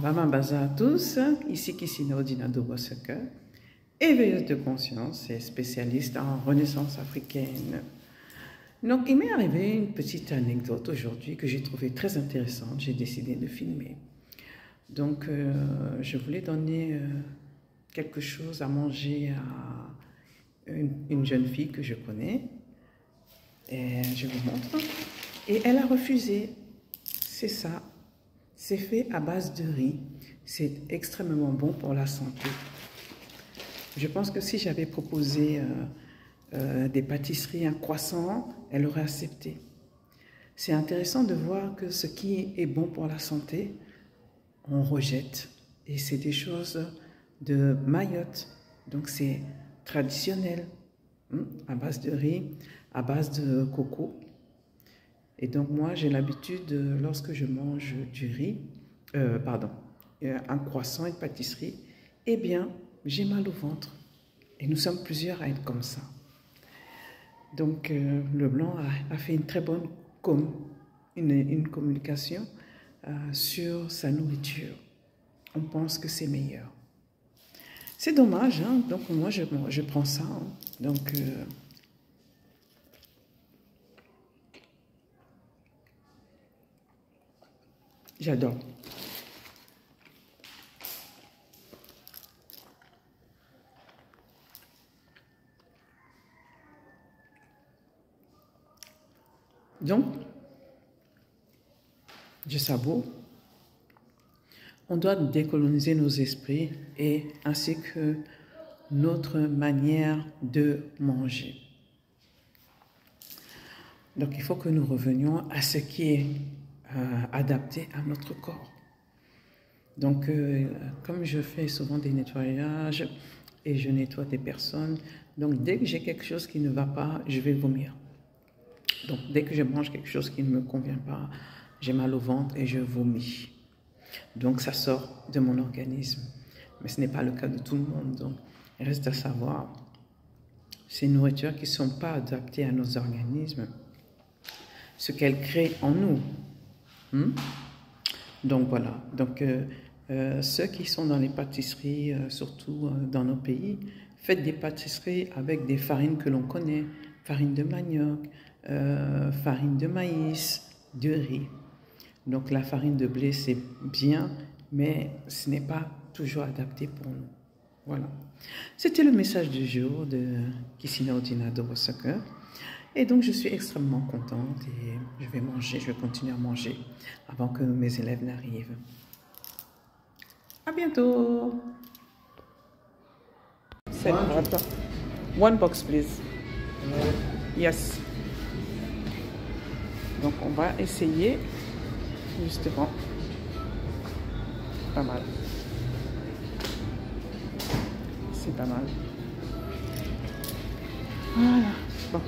Baza à tous, ici Kissina Odina Dobosaka, éveilleuse de conscience et spécialiste en renaissance africaine. Donc il m'est arrivé une petite anecdote aujourd'hui que j'ai trouvée très intéressante, j'ai décidé de filmer. Donc je voulais donner quelque chose à manger à une jeune fille que je connais, et je vous montre, et elle a refusé. C'est ça. C'est fait à base de riz. C'est extrêmement bon pour la santé. Je pense que si j'avais proposé des pâtisseries, un croissant, elle aurait accepté. C'est intéressant de voir que ce qui est bon pour la santé, on rejette. Et c'est des choses de Mayotte. Donc c'est traditionnel, à base de riz, à base de coco. Et donc moi, j'ai l'habitude, lorsque je mange du riz, un croissant, une pâtisserie, eh bien, j'ai mal au ventre. Et nous sommes plusieurs à être comme ça. Donc, le blanc a fait une très bonne une communication sur sa nourriture. On pense que c'est meilleur. C'est dommage, hein? Donc moi, je prends ça. Hein? Donc... j'adore. Donc, je savoure. On doit décoloniser nos esprits et ainsi que notre manière de manger. Donc, il faut que nous revenions à ce qui est adapté à notre corps. Donc, comme je fais souvent des nettoyages et je nettoie des personnes, donc dès que j'ai quelque chose qui ne va pas, je vais vomir. Donc, dès que je mange quelque chose qui ne me convient pas, j'ai mal au ventre et je vomis. Donc, ça sort de mon organisme. Mais ce n'est pas le cas de tout le monde. Donc, il reste à savoir, ces nourritures qui ne sont pas adaptées à nos organismes, ce qu'elles créent en nous. Donc voilà, donc ceux qui sont dans les pâtisseries, surtout dans nos pays, faites des pâtisseries avec des farines que l'on connaît, farine de manioc, farine de maïs, de riz. Donc la farine de blé c'est bien, mais ce n'est pas toujours adapté pour nous. Voilà, c'était le message du jour de Kissina Odina Dobosaka. Et donc, je suis extrêmement contente et je vais continuer à manger avant que mes élèves n'arrivent. À bientôt. One box, please. Yes. Donc, on va essayer, justement. Pas mal. C'est pas mal. Voilà. Bon.